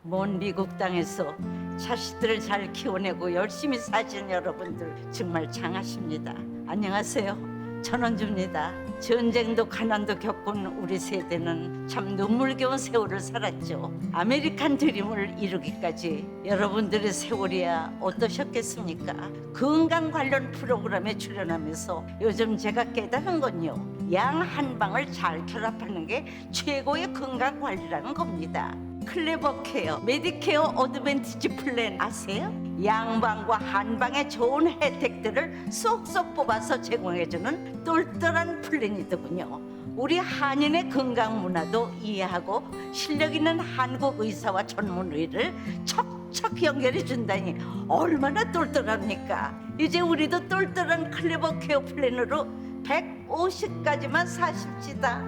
먼 미국 땅에서 자식들을 잘 키워내고 열심히 사신 여러분들 정말 장하십니다. 안녕하세요. 전원주입니다. 전쟁도 가난도 겪은 우리 세대는 참 눈물겨운 세월을 살았죠. 아메리칸 드림을 이루기까지 여러분들의 세월이야 어떠셨겠습니까? 건강 관련 프로그램에 출연하면서 요즘 제가 깨달은 건요, 양 한 방을 잘 결합하는 게 최고의 건강 관리라는 겁니다. 클레버 케어, 메디케어 어드밴티지 플랜 아세요? 양방과 한방의 좋은 혜택들을 쏙쏙 뽑아서 제공해주는 똘똘한 플랜이더군요. 우리 한인의 건강 문화도 이해하고 실력 있는 한국 의사와 전문의를 척척 연결해 준다니 얼마나 똘똘합니까? 이제 우리도 똘똘한 클레버 케어 플랜으로 150까지만 사십시다.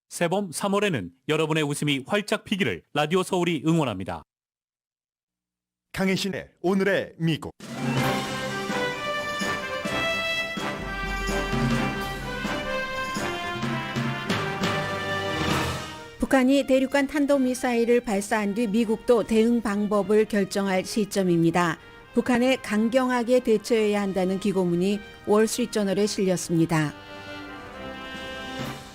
새봄 3월에는 여러분의 웃음이 활짝 피기를 라디오 서울이 응원합니다. 강혜신의 오늘의 미국. 북한이 대륙간 탄도미사일을 발사한 뒤 미국도 대응 방법을 결정할 시점입니다. 북한에 강경하게 대처해야 한다는 기고문이 월스트리트저널에 실렸습니다.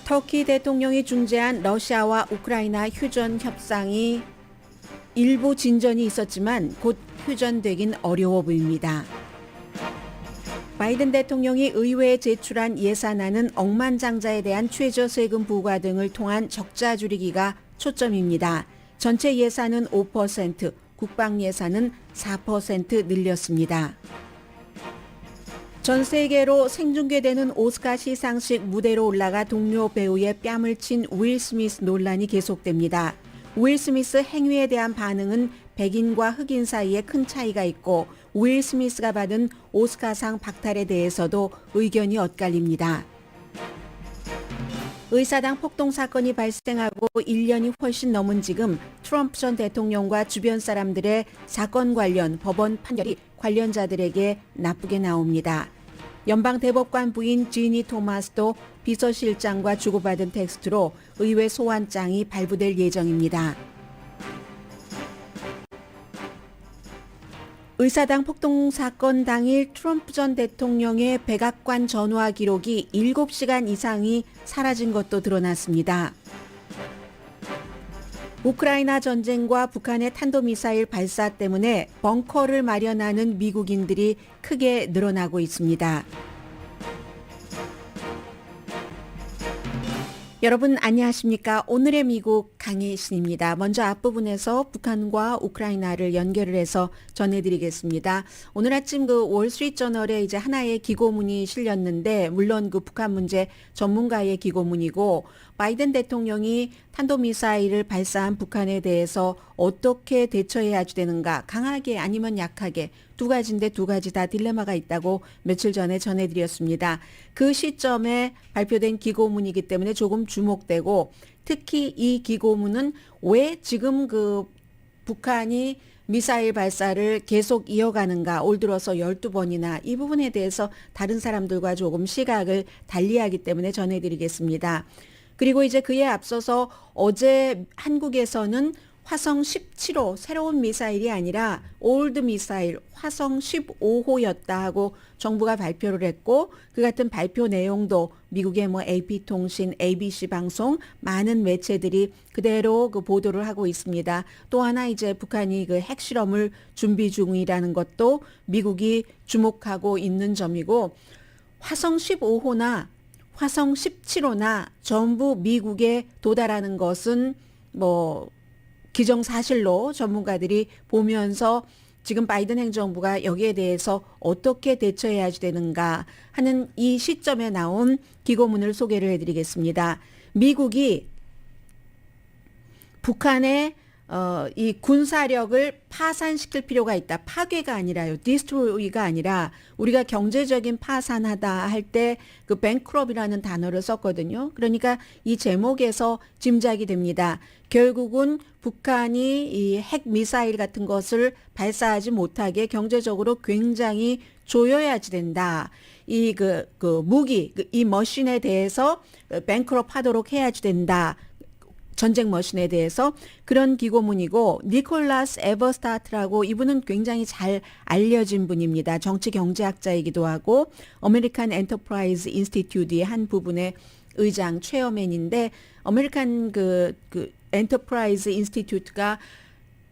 터키 대통령이 중재한 러시아와 우크라이나 휴전 협상이 일부 진전이 있었지만 곧 휴전되긴 어려워 보입니다. 바이든 대통령이 의회에 제출한 예산안은 억만장자에 대한 최저 세금 부과 등을 통한 적자 줄이기가 초점입니다. 전체 예산은 5%, 국방 예산은 4% 늘렸습니다. 전 세계로 생중계되는 오스카 시상식 무대로 올라가 동료 배우의 뺨을 친 윌 스미스 논란이 계속됩니다. 윌 스미스 행위에 대한 반응은 백인과 흑인 사이에 큰 차이가 있고 윌 스미스가 받은 오스카상 박탈에 대해서도 의견이 엇갈립니다. 의사당 폭동 사건이 발생하고 1년이 훨씬 넘은 지금 트럼프 전 대통령과 주변 사람들의 사건 관련 법원 판결이 관련자들에게 나쁘게 나옵니다. 연방대법관 부인 지니 토마스도 비서실장과 주고받은 텍스트로 의회 소환장이 발부될 예정입니다. 의사당 폭동 사건 당일 트럼프 전 대통령의 백악관 전화 기록이 7시간 이상이 사라진 것도 드러났습니다. 우크라이나 전쟁과 북한의 탄도미사일 발사 때문에 벙커를 마련하는 미국인들이 크게 늘어나고 있습니다. 여러분 안녕하십니까? 오늘의 미국 강혜신입니다. 먼저 앞부분에서 북한과 우크라이나를 연결을 해서 전해드리겠습니다. 오늘 아침 그 월스트리트저널에 이제 하나의 기고문이 실렸는데 물론 그 북한 문제 전문가의 기고문이고 바이든 대통령이 탄도미사일을 발사한 북한에 대해서 어떻게 대처해야 되는가, 강하게 아니면 약하게 두 가지인데 두 가지 다 딜레마가 있다고 며칠 전에 전해드렸습니다. 그 시점에 발표된 기고문이기 때문에 조금 주목되고 특히 이 기고문은 왜 지금 그 북한이 미사일 발사를 계속 이어가는가, 올 들어서 12번이나 이 부분에 대해서 다른 사람들과 조금 시각을 달리하기 때문에 전해드리겠습니다. 그리고 이제 그에 앞서서 어제 한국에서는 화성 17호 새로운 미사일이 아니라 올드 미사일 화성 15호였다 하고 정부가 발표를 했고 그 같은 발표 내용도 미국의 뭐 AP통신, ABC 방송 많은 매체들이 그대로 그 보도를 하고 있습니다. 또 하나 이제 북한이 그 핵실험을 준비 중이라는 것도 미국이 주목하고 있는 점이고 화성 15호나 화성 17호나 전부 미국에 도달하는 것은 뭐 기정사실로 전문가들이 보면서 지금 바이든 행정부가 여기에 대해서 어떻게 대처해야 되는가 하는 이 시점에 나온 기고문을 소개를 해드리겠습니다. 미국이 북한의 이 군사력을 파산시킬 필요가 있다. 파괴가 아니라요. 디스트로이가 아니라 우리가 경제적인 파산하다 할 때 그 뱅크럽이라는 단어를 썼거든요. 그러니까 이 제목에서 짐작이 됩니다. 결국은 북한이 이 핵 미사일 같은 것을 발사하지 못하게 경제적으로 굉장히 조여야지 된다. 이 무기, 이 머신에 대해서 뱅크럽 하도록 해야지 된다. 전쟁 머신에 대해서 그런 기고문이고 니콜라스 에버스타트라고 이분은 굉장히 잘 알려진 분입니다. 정치 경제학자이기도 하고 어메리칸 엔터프라이즈 인스티튜트의 한 부분의 의장 체어맨인데 어메리칸 엔터프라이즈 인스티튜트가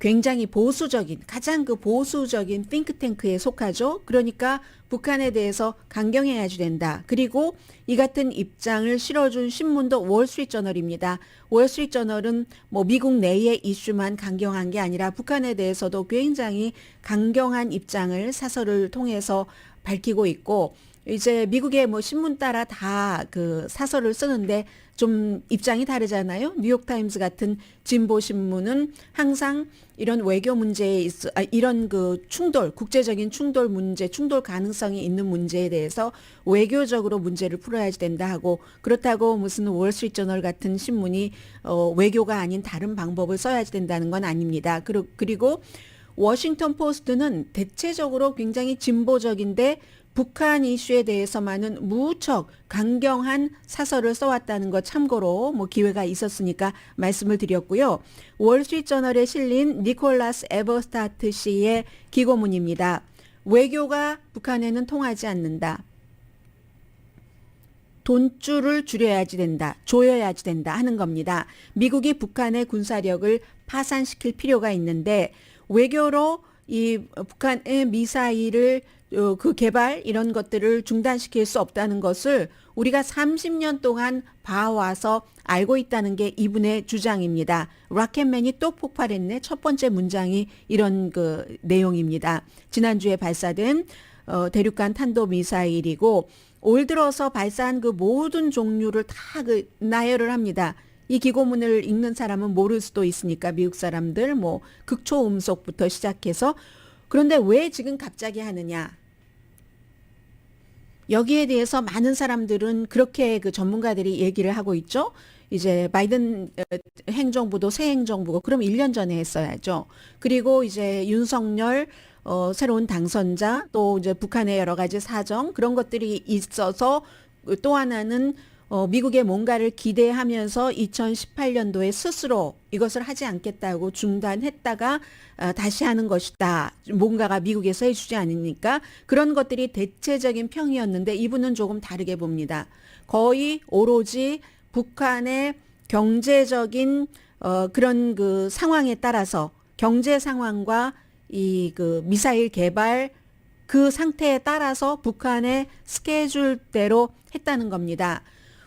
굉장히 보수적인 가장 보수적인 띵크탱크에 속하죠. 그러니까 북한에 대해서 강경해야지 된다. 그리고 이 같은 입장을 실어준 신문도 월스트리트저널입니다. 월스트리트저널은 뭐 미국 내의 이슈만 강경한 게 아니라 북한에 대해서도 굉장히 강경한 입장을 사설을 통해서 밝히고 있고 이제 미국의 뭐 신문 따라 다 사설을 쓰는데 좀 입장이 다르잖아요. 뉴욕타임스 같은 진보 신문은 항상 이런 외교 문제에 이런 충돌, 국제적인 충돌 문제, 충돌 가능성이 있는 문제에 대해서 외교적으로 문제를 풀어야지 된다 하고 그렇다고 무슨 월스트리트저널 같은 신문이 외교가 아닌 다른 방법을 써야지 된다는 건 아닙니다. 그리고 워싱턴 포스트는 대체적으로 굉장히 진보적인데 북한 이슈에 대해서만은 무척 강경한 사설을 써왔다는 것 참고로 뭐 기회가 있었으니까 말씀을 드렸고요. 월스트리트저널에 실린 니콜라스 에버스타트 씨의 기고문입니다. 외교가 북한에는 통하지 않는다. 돈줄을 줄여야지 된다. 조여야지 된다 하는 겁니다. 미국이 북한의 군사력을 파산시킬 필요가 있는데 외교로 이 북한의 미사일을 개발 이런 것들을 중단시킬 수 없다는 것을 우리가 30년 동안 봐와서 알고 있다는 게 이분의 주장입니다. 로켓맨이 또 폭발했네. 첫 번째 문장이 이런 내용입니다. 지난주에 발사된 대륙간 탄도미사일이고 올 들어서 발사한 모든 종류를 다 나열을 합니다. 이 기고문을 읽는 사람은 모를 수도 있으니까 미국 사람들 뭐 극초음속부터 시작해서 그런데 왜 지금 갑자기 하느냐? 여기에 대해서 많은 사람들은 그렇게 전문가들이 얘기를 하고 있죠. 이제 바이든 행정부도 새 행정부고 그럼 1년 전에 했어야죠. 그리고 이제 윤석열 새로운 당선자 또 이제 북한의 여러 가지 사정 그런 것들이 있어서 또 하나는 미국의 뭔가를 기대하면서 2018년도에 스스로 이것을 하지 않겠다고 중단했다가 다시 하는 것이다. 뭔가가 미국에서 해주지 않으니까 그런 것들이 대체적인 평이었는데 이분은 조금 다르게 봅니다. 거의 오로지 북한의 경제적인 그런 상황에 따라서 경제 상황과 이 미사일 개발 그 상태에 따라서 북한의 스케줄대로 했다는 겁니다.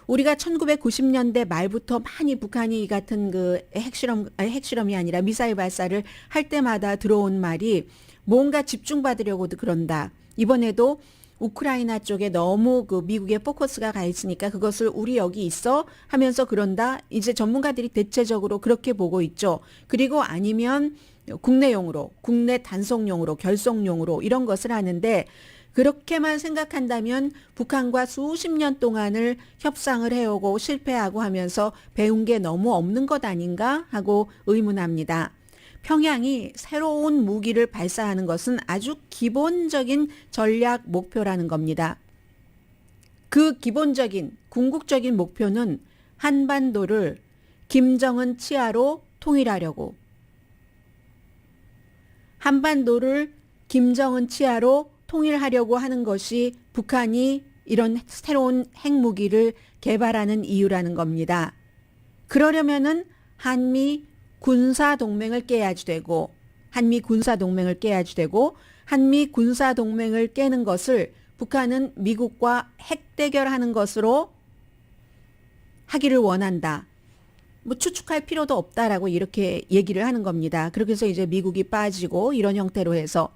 우리가 1990년대 말부터 많이 북한이 이 같은 핵실험이 아니라 미사일 발사를 할 때마다 들어온 말이 뭔가 집중받으려고도 그런다. 이번에도 우크라이나 쪽에 너무 미국의 포커스가 가 있으니까 그것을 우리 여기 있어 하면서 그런다. 이제 전문가들이 대체적으로 그렇게 보고 있죠. 그리고 아니면 국내용으로, 국내 단속용으로, 결속용으로 이런 것을 하는데 그렇게만 생각한다면 북한과 수십 년 동안을 협상을 해오고 실패하고 하면서 배운 게 너무 없는 것 아닌가 하고 의문합니다. 평양이 새로운 무기를 발사하는 것은 아주 기본적인 전략 목표라는 겁니다. 그 기본적인 궁극적인 목표는 한반도를 김정은 치하로 통일하려고 한반도를 김정은 치하로 통일하려고 하는 것이 북한이 이런 새로운 핵무기를 개발하는 이유라는 겁니다. 그러려면은 한미 군사동맹을 깨야지 되고 한미 군사동맹을 깨는 것을 북한은 미국과 핵대결하는 것으로 하기를 원한다. 뭐 추측할 필요도 없다라고 이렇게 얘기를 하는 겁니다. 그렇게 해서 이제 미국이 빠지고 이런 형태로 해서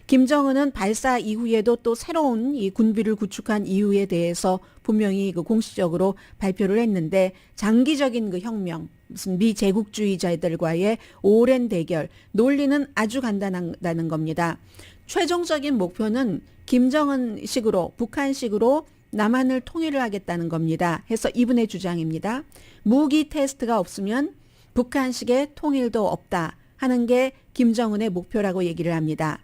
김정은은 발사 이후에도 또 새로운 이 군비를 구축한 이유에 대해서 분명히 공식적으로 발표를 했는데 장기적인 혁명 무슨 미제국주의자들과의 오랜 대결, 논리는 아주 간단하다는 겁니다. 최종적인 목표는 김정은식으로, 북한식으로 남한을 통일을 하겠다는 겁니다. 해서 이분의 주장입니다. 무기 테스트가 없으면 북한식의 통일도 없다 하는 게 김정은의 목표라고 얘기를 합니다.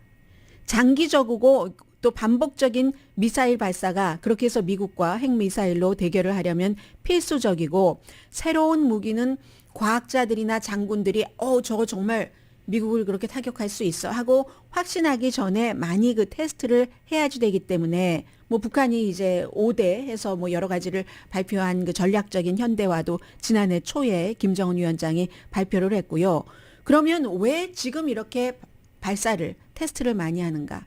장기적이고 또 반복적인 미사일 발사가 그렇게 해서 미국과 핵미사일로 대결을 하려면 필수적이고, 새로운 무기는 과학자들이나 장군들이 저거 정말 미국을 그렇게 타격할 수 있어 하고 확신하기 전에 많이 그 테스트를 해야지 되기 때문에, 뭐 북한이 이제 5대 해서 뭐 여러 가지를 발표한 그 전략적인 현대화도 지난해 초에 김정은 위원장이 발표를 했고요. 그러면 왜 지금 이렇게 발사를, 테스트를 많이 하는가?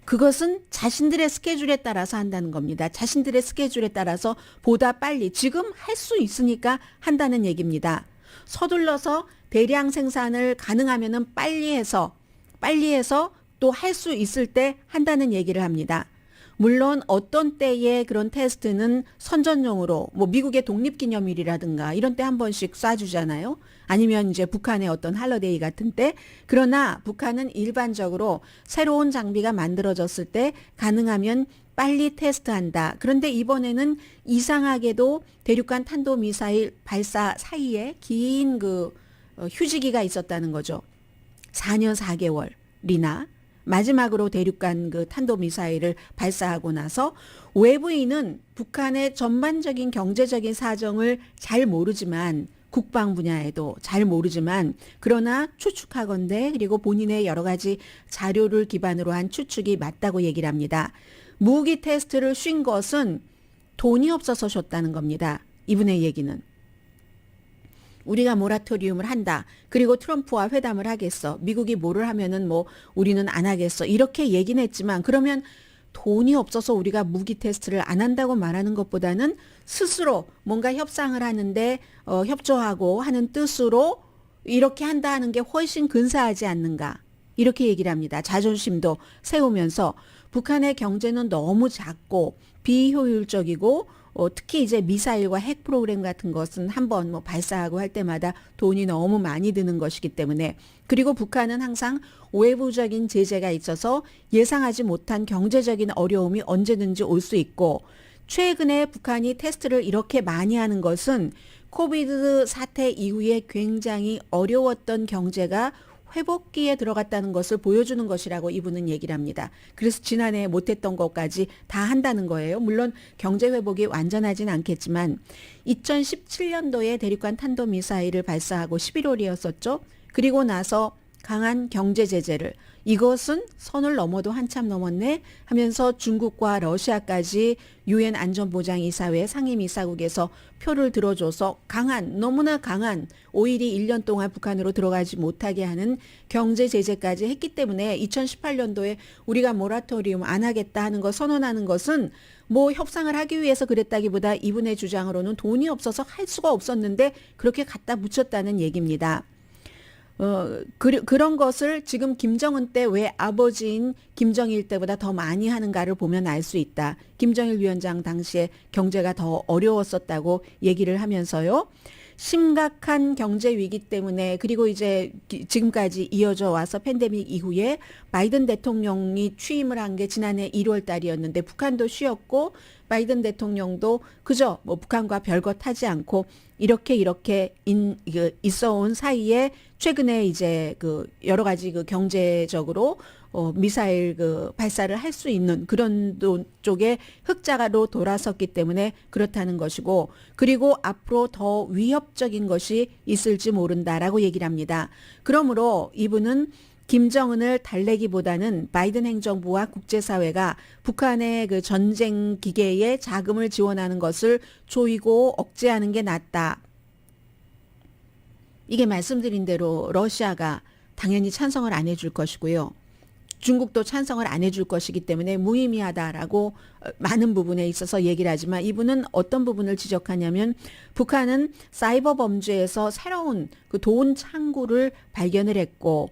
그것은 자신들의 스케줄에 따라서 한다는 겁니다. 자신들의 스케줄에 따라서 보다 빨리 지금 할 수 있으니까 한다는 얘기입니다. 서둘러서 대량 생산을 가능하면은 빨리 해서 또 할 수 있을 때 한다는 얘기를 합니다. 물론 어떤 때의 그런 테스트는 선전용으로 뭐 미국의 독립기념일이라든가 이런 때 한 번씩 쏴주잖아요. 아니면 이제 북한의 어떤 할러데이 같은 때. 그러나 북한은 일반적으로 새로운 장비가 만들어졌을 때 가능하면 빨리 테스트한다. 그런데 이번에는 이상하게도 대륙간 탄도미사일 발사 사이에 긴 휴지기가 있었다는 거죠. 4년 4개월이나 마지막으로 대륙간 그 탄도미사일을 발사하고 나서 외부인은 북한의 전반적인 경제적인 사정을 잘 모르지만, 국방 분야에도 잘 모르지만, 그러나 추측하건대, 그리고 본인의 여러 가지 자료를 기반으로 한 추측이 맞다고 얘기를 합니다. 무기 테스트를 쉰 것은 돈이 없어서 줬다는 겁니다. 이분의 얘기는. 우리가 모라토리움을 한다. 그리고 트럼프와 회담을 하겠어. 미국이 뭐를 하면은 뭐 우리는 안 하겠어. 이렇게 얘기는 했지만, 그러면 돈이 없어서 우리가 무기 테스트를 안 한다고 말하는 것보다는 스스로 뭔가 협상을 하는데 협조하고 하는 뜻으로 이렇게 한다 하는 게 훨씬 근사하지 않는가. 이렇게 얘기를 합니다. 자존심도 세우면서 북한의 경제는 너무 작고 비효율적이고, 특히 이제 미사일과 핵 프로그램 같은 것은 한번 뭐 발사하고 할 때마다 돈이 너무 많이 드는 것이기 때문에, 그리고 북한은 항상 외부적인 제재가 있어서 예상하지 못한 경제적인 어려움이 언제든지 올 수 있고, 최근에 북한이 테스트를 이렇게 많이 하는 것은 코비드 사태 이후에 굉장히 어려웠던 경제가 회복기에 들어갔다는 것을 보여주는 것이라고 이분은 얘기를 합니다. 그래서 지난해 못했던 것까지 다 한다는 거예요. 물론 경제 회복이 완전하진 않겠지만 2017년도에 대륙간 탄도미사일을 발사하고 11월이었었죠. 그리고 나서 강한 경제 제재를, 이것은 선을 넘어도 한참 넘었네 하면서 중국과 러시아까지 유엔 안전보장이사회 상임이사국에서 표를 들어줘서 너무나 강한, 오일이 1년 동안 북한으로 들어가지 못하게 하는 경제 제재까지 했기 때문에 2018년도에 우리가 모라토리움 안 하겠다 하는 거 선언하는 것은 뭐 협상을 하기 위해서 그랬다기보다 이분의 주장으로는 돈이 없어서 할 수가 없었는데 그렇게 갖다 붙였다는 얘기입니다. 그런 것을 지금 김정은 때 왜 아버지인 김정일 때보다 더 많이 하는가를 보면 알 수 있다. 김정일 위원장 당시에 경제가 더 어려웠었다고 얘기를 하면서요. 심각한 경제 위기 때문에, 그리고 이제 지금까지 이어져 와서 팬데믹 이후에 바이든 대통령이 취임을 한 게 지난해 1월 달이었는데 북한도 쉬었고 바이든 대통령도 그저 뭐 북한과 별것 하지 않고 이렇게 있어온 사이에 최근에 이제 여러 가지 경제적으로 미사일 발사를 할 수 있는 그런 쪽에 흑자로 돌아섰기 때문에 그렇다는 것이고, 그리고 앞으로 더 위협적인 것이 있을지 모른다라고 얘기를 합니다. 그러므로 이분은 김정은을 달래기보다는 바이든 행정부와 국제사회가 북한의 그 전쟁 기계에 자금을 지원하는 것을 조이고 억제하는 게 낫다. 이게 말씀드린 대로 러시아가 당연히 찬성을 안 해줄 것이고요. 중국도 찬성을 안 해줄 것이기 때문에 무의미하다라고 많은 부분에 있어서 얘기를 하지만, 이분은 어떤 부분을 지적하냐면 북한은 사이버 범죄에서 새로운 그 돈 창구를 발견을 했고,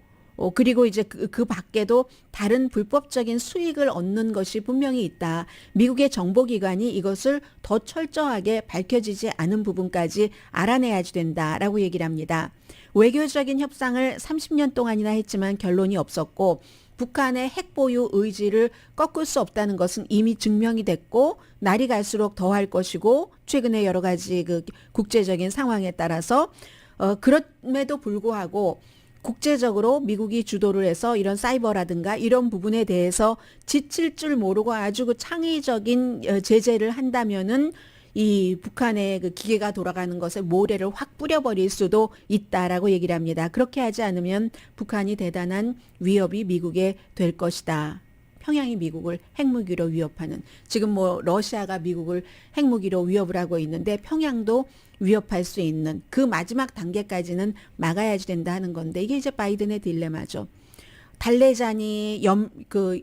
그리고 이제 그 밖에도 다른 불법적인 수익을 얻는 것이 분명히 있다. 미국의 정보기관이 이것을 더 철저하게 밝혀지지 않은 부분까지 알아내야지 된다라고 얘기를 합니다. 외교적인 협상을 30년 동안이나 했지만 결론이 없었고 북한의 핵 보유 의지를 꺾을 수 없다는 것은 이미 증명이 됐고 날이 갈수록 더할 것이고 최근에 여러 가지 그 국제적인 상황에 따라서 그럼에도 불구하고 국제적으로 미국이 주도를 해서 이런 사이버라든가 이런 부분에 대해서 지칠 줄 모르고 아주 그 창의적인 제재를 한다면은 이 북한의 그 기계가 돌아가는 것에 모래를 확 뿌려버릴 수도 있다라고 얘기를 합니다. 그렇게 하지 않으면 북한이 대단한 위협이 미국에 될 것이다. 평양이 미국을 핵무기로 위협하는, 지금 뭐 러시아가 미국을 핵무기로 위협을 하고 있는데 평양도 위협할 수 있는 그 마지막 단계까지는 막아야지 된다 하는 건데, 이게 이제 바이든의 딜레마죠. 달래자니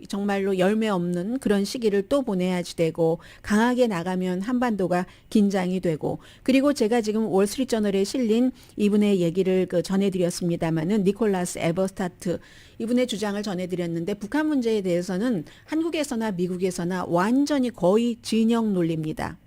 정말로 열매 없는 그런 시기를 또 보내야지 되고, 강하게 나가면 한반도가 긴장이 되고, 그리고 제가 지금 월스트리트저널에 실린 이분의 얘기를 전해드렸습니다마는 니콜라스 에버스타트 이분의 주장을 전해드렸는데, 북한 문제에 대해서는 한국에서나 미국에서나 완전히 거의 진영 논리입니다.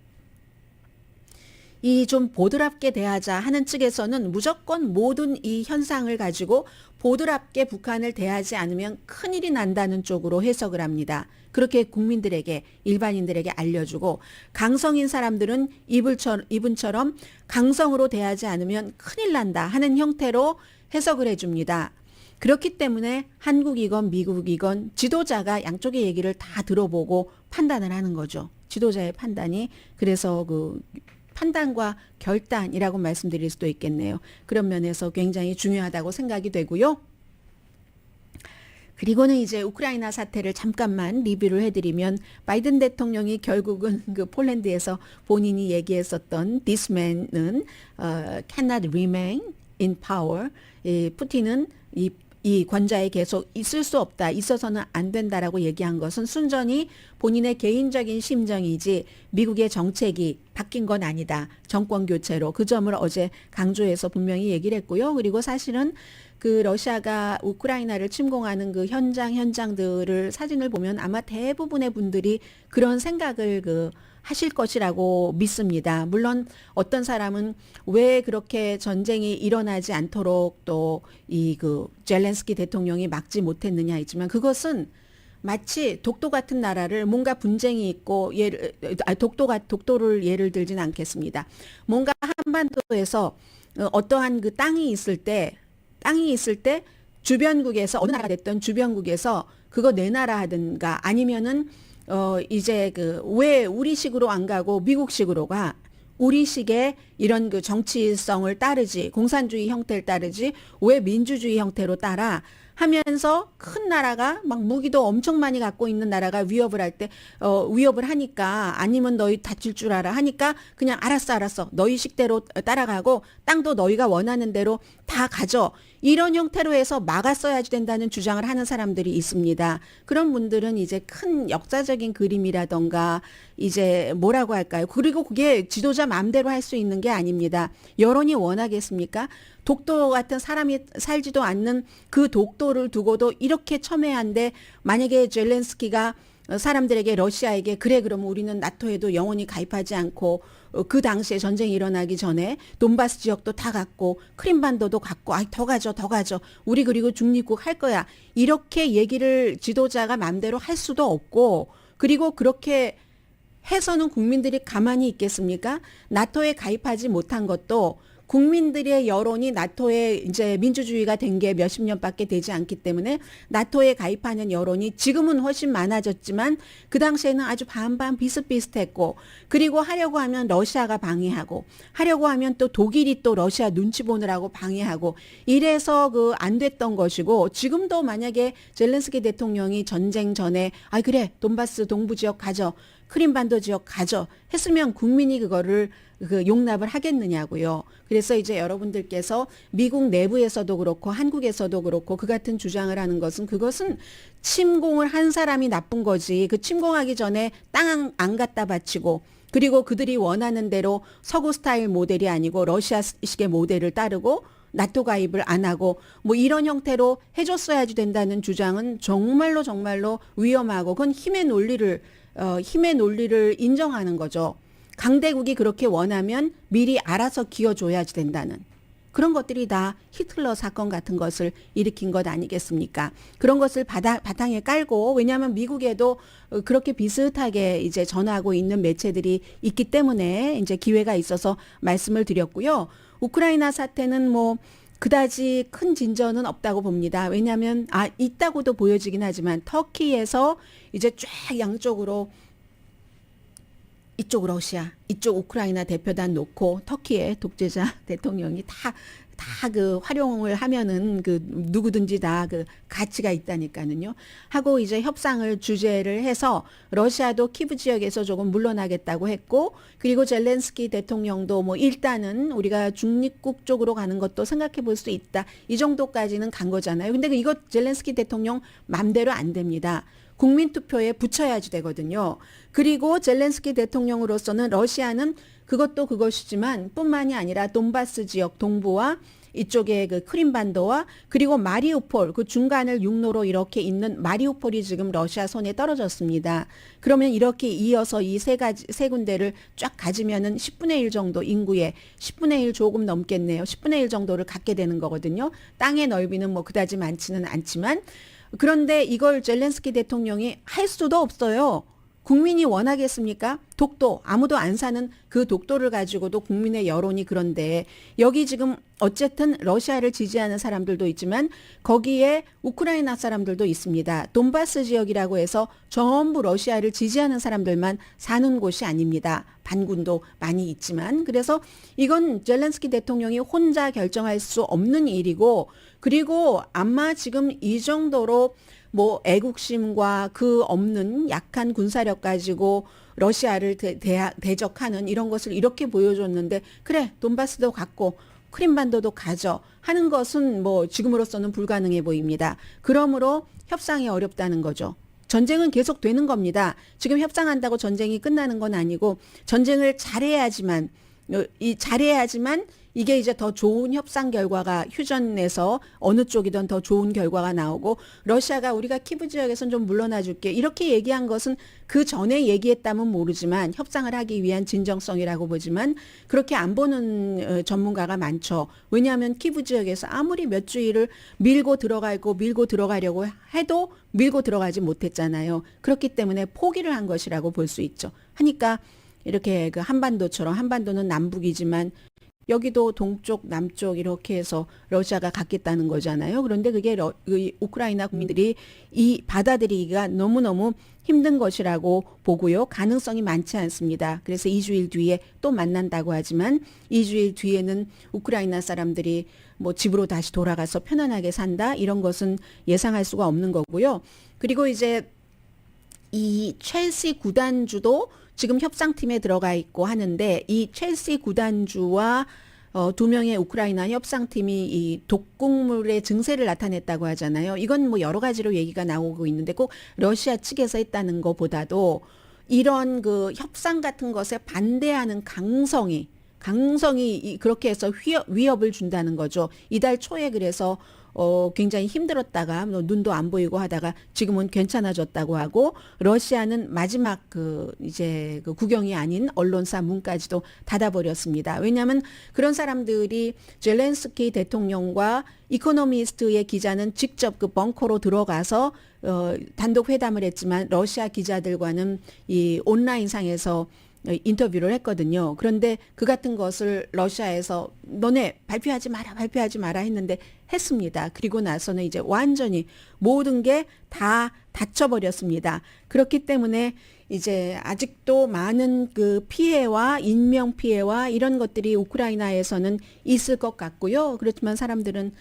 이 좀 보드랍게 대하자 하는 측에서는 무조건 모든 이 현상을 가지고 보드랍게 북한을 대하지 않으면 큰일이 난다는 쪽으로 해석을 합니다. 그렇게 국민들에게, 일반인들에게 알려주고, 강성인 사람들은 이분처럼 강성으로 대하지 않으면 큰일 난다 하는 형태로 해석을 해줍니다. 그렇기 때문에 한국이건 미국이건 지도자가 양쪽의 얘기를 다 들어보고 판단을 하는 거죠. 지도자의 판단이 그래서 판단과 결단이라고 말씀드릴 수도 있겠네요. 그런 면에서 굉장히 중요하다고 생각이 되고요. 그리고는 이제 우크라이나 사태를 잠깐만 리뷰를 해드리면, 바이든 대통령이 결국은 폴란드에서 본인이 얘기했었던 This man은 cannot remain in power. 푸틴은 이 권좌에 계속 있을 수 없다, 있어서는 안 된다라고 얘기한 것은 순전히 본인의 개인적인 심정이지 미국의 정책이 바뀐 건 아니다. 정권 교체로. 그 점을 어제 강조해서 분명히 얘기를 했고요. 그리고 사실은 러시아가 우크라이나를 침공하는 그 현장들을 사진을 보면 아마 대부분의 분들이 그런 생각을 하실 것이라고 믿습니다. 물론 어떤 사람은 왜 그렇게 전쟁이 일어나지 않도록 또 젤렌스키 대통령이 막지 못했느냐 했지만, 그것은 마치 독도 같은 나라를 뭔가 분쟁이 있고 독도를 예를 들진 않겠습니다. 뭔가 한반도에서 어떠한 땅이 있을 때 주변국에서, 어느 나라가 됐든 주변국에서 그거 내 나라 하든가, 아니면은 이제 왜 우리식으로 안 가고 미국식으로 가? 우리식의 이런 정치성을 따르지, 공산주의 형태를 따르지, 왜 민주주의 형태로 따라? 하면서 큰 나라가 막 무기도 엄청 많이 갖고 있는 나라가 위협을 할 때, 위협을 하니까, 아니면 너희 다칠 줄 알아 하니까 그냥 알았어. 너희 식대로 따라가고 땅도 너희가 원하는 대로 다 가져. 이런 형태로 해서 막았어야지 된다는 주장을 하는 사람들이 있습니다. 그런 분들은 이제 큰 역사적인 그림이라던가 이제 뭐라고 할까요? 그리고 그게 지도자 마음대로 할 수 있는 게 아닙니다. 여론이 원하겠습니까? 독도 같은 사람이 살지도 않는 그 독도를 두고도 이렇게 첨예한데, 만약에 젤렌스키가 사람들에게, 러시아에게 그래 그러면 우리는 나토에도 영원히 가입하지 않고 그 당시에 전쟁이 일어나기 전에 돈바스 지역도 다 갖고 크림반도도 갖고 더 가져 우리 그리고 중립국 할 거야, 이렇게 얘기를 지도자가 마음대로 할 수도 없고, 그리고 그렇게 해서는 국민들이 가만히 있겠습니까? 나토에 가입하지 못한 것도 국민들의 여론이 나토에 이제 민주주의가 된 게 몇십 년밖에 되지 않기 때문에 나토에 가입하는 여론이 지금은 훨씬 많아졌지만 그 당시에는 아주 반반 비슷비슷했고, 그리고 하려고 하면 러시아가 방해하고, 하려고 하면 또 독일이 또 러시아 눈치 보느라고 방해하고, 이래서 안 됐던 것이고, 지금도 만약에 젤렌스키 대통령이 전쟁 전에 그래 돈바스 동부 지역 가져, 크림반도 지역 가져 했으면 국민이 그거를 용납을 하겠느냐고요. 그래서 이제 여러분들께서 미국 내부에서도 그렇고 한국에서도 그렇고 그 같은 주장을 하는 것은, 그것은 침공을 한 사람이 나쁜 거지, 그 침공하기 전에 땅 안 갖다 바치고, 그리고 그들이 원하는 대로 서구 스타일 모델이 아니고 러시아식의 모델을 따르고 나토 가입을 안 하고 뭐 이런 형태로 해줬어야지 된다는 주장은 정말로 정말로 위험하고 그건 힘의 논리를 인정하는 거죠. 강대국이 그렇게 원하면 미리 알아서 기어줘야지 된다는. 그런 것들이 다 히틀러 사건 같은 것을 일으킨 것 아니겠습니까? 그런 것을 바탕에 깔고, 왜냐하면 미국에도 그렇게 비슷하게 이제 전하고 있는 매체들이 있기 때문에 이제 기회가 있어서 말씀을 드렸고요. 우크라이나 사태는 뭐 그다지 큰 진전은 없다고 봅니다. 왜냐하면 있다고도 보여지긴 하지만 터키에서 이제 쫙 양쪽으로 이쪽 러시아, 이쪽 우크라이나 대표단 놓고 터키의 독재자 대통령이 다 그 활용을 하면은 그 누구든지 다 그 가치가 있다니까는요. 하고 이제 협상을 주재를 해서 러시아도 키브 지역에서 조금 물러나겠다고 했고, 그리고 젤렌스키 대통령도 뭐 일단은 우리가 중립국 쪽으로 가는 것도 생각해 볼 수 있다. 이 정도까지는 간 거잖아요. 근데 이거 젤렌스키 대통령 맘대로 안 됩니다. 국민투표에 붙여야지 되거든요. 그리고 젤렌스키 대통령으로서는 러시아는 그것도 그것이지만 뿐만이 아니라 돈바스 지역 동부와 이쪽에 그 크림반도와 그리고 마리우폴 그 중간을 육로로 이렇게 있는 마리우폴이 지금 러시아 손에 떨어졌습니다. 그러면 이렇게 이어서 이 세 군데를 쫙 가지면은 10분의 1 정도 인구의 10분의 1 조금 넘겠네요. 10분의 1 정도를 갖게 되는 거거든요. 땅의 넓이는 뭐 그다지 많지는 않지만, 그런데 이걸 젤렌스키 대통령이 할 수도 없어요. 국민이 원하겠습니까? 독도, 아무도 안 사는 그 독도를 가지고도 국민의 여론이 그런데, 여기 지금 어쨌든 러시아를 지지하는 사람들도 있지만 거기에 우크라이나 사람들도 있습니다. 돈바스 지역이라고 해서 전부 러시아를 지지하는 사람들만 사는 곳이 아닙니다. 반군도 많이 있지만. 그래서 이건 젤렌스키 대통령이 혼자 결정할 수 없는 일이고, 그리고 아마 지금 이 정도로 뭐 애국심과 그 없는 약한 군사력 가지고 러시아를 대적하는 이런 것을 이렇게 보여줬는데, 그래 돈바스도 갖고 크림반도도 가져 하는 것은 뭐 지금으로서는 불가능해 보입니다. 그러므로 협상이 어렵다는 거죠. 전쟁은 계속 되는 겁니다. 지금 협상한다고 전쟁이 끝나는 건 아니고, 전쟁을 잘해야지만 이게 이제 더 좋은 협상 결과가 휴전에서 어느 쪽이든 더 좋은 결과가 나오고, 러시아가 우리가 키브 지역에선 좀 물러나 줄게 이렇게 얘기한 것은 그 전에 얘기했다면 모르지만 협상을 하기 위한 진정성이라고 보지만, 그렇게 안 보는 전문가가 많죠. 왜냐하면 키브 지역에서 아무리 몇 주일을 밀고 들어가려고 해도 밀고 들어가지 못했잖아요. 그렇기 때문에 포기를 한 것이라고 볼 수 있죠. 하니까 이렇게 그 한반도처럼, 한반도는 남북이지만 여기도 동쪽, 남쪽 이렇게 해서 러시아가 갖겠다는 거잖아요. 그런데 그게 우크라이나 국민들이 이 받아들이기가 너무너무 힘든 것이라고 보고요. 가능성이 많지 않습니다. 그래서 2주일 뒤에 또 만난다고 하지만 2주일 뒤에는 우크라이나 사람들이 뭐 집으로 다시 돌아가서 편안하게 산다, 이런 것은 예상할 수가 없는 거고요. 그리고 이제 이 첼시 구단주도 지금 협상팀에 들어가 있고 하는데, 이 첼시 구단주와 2명의 우크라이나 협상팀이 이 독극물의 증세를 나타냈다고 하잖아요. 이건 뭐 여러 가지로 얘기가 나오고 있는데, 꼭 러시아 측에서 했다는 것보다도 이런 그 협상 같은 것에 반대하는 강성이 그렇게 해서 위협을 준다는 거죠. 이달 초에 그래서 굉장히 힘들었다가 눈도 안 보이고 하다가 지금은 괜찮아졌다고 하고, 러시아는 마지막 이제 구경이 아닌 언론사 문까지도 닫아버렸습니다. 왜냐하면 그런 사람들이 젤렌스키 대통령과 이코노미스트의 기자는 직접 그 벙커로 들어가서 단독 회담을 했지만 러시아 기자들과는 이 온라인상에서 인터뷰를 했거든요. 그런데 그 같은 것을 러시아에서 너네 발표하지 마라 했는데 했습니다. 그리고 나서는 이제 완전히 모든 게 다 닫혀버렸습니다. 그렇기 때문에 이제 아직도 많은 그 피해와 인명 피해와 이런 것들이 우크라이나에서는 있을 것 같고요. 그렇지만 사람들은